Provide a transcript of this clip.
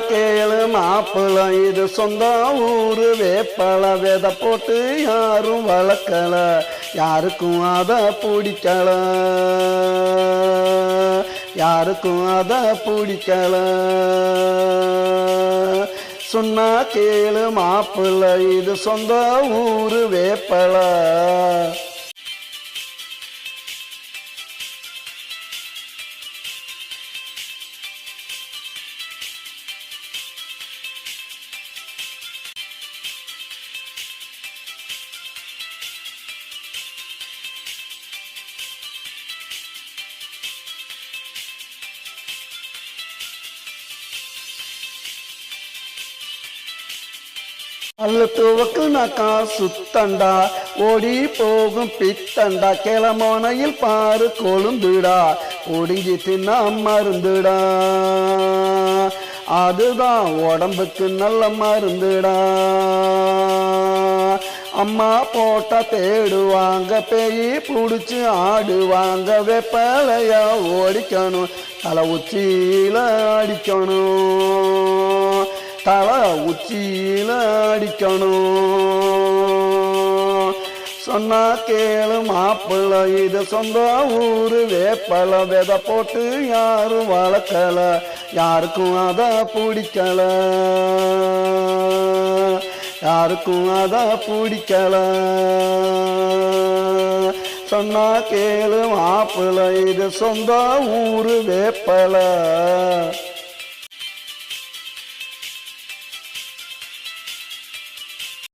கேளு மாப்பிள இது சொந்த ஊரு வேப்பல விதை போட்டு யாரும் வளர்க்கல யாருக்கும் அத பிடிக்கல யாருக்கும் அத பிடிக்கல சொன்னா கேளு மாப்பிள இது சொந்த ஊரு வேப்பல அல்லத்துவக்கு நக்கா சுத்தண்டா ஓடி போகும் பித்தண்டா கிளமோனையில் பாரு கொழுந்துடா ஒடுங்கி தின்னா மருந்துடா அதுதான் உடம்புக்கு நல்ல மருந்துடா அம்மா போட்டா தேடுவாங்க பேய் பிடிச்சி ஆடுவாங்க வெப்பலையா ஓடிக்கணும் தலை உச்சியில அடிக்கணும் தலை உச்சியில அடிக்கணும் சொன்னா கேளு மாப்பிள்ள இது சொந்த ஊரு வேப்பல விதை போட்டு யாரும் வளர்க்கல யாருக்கும் அத பிடிக்கல யாருக்கும் அத பிடிக்கல சொன்னா கேளு மாப்பிள்ள இது சொந்த ஊரு வேப்பல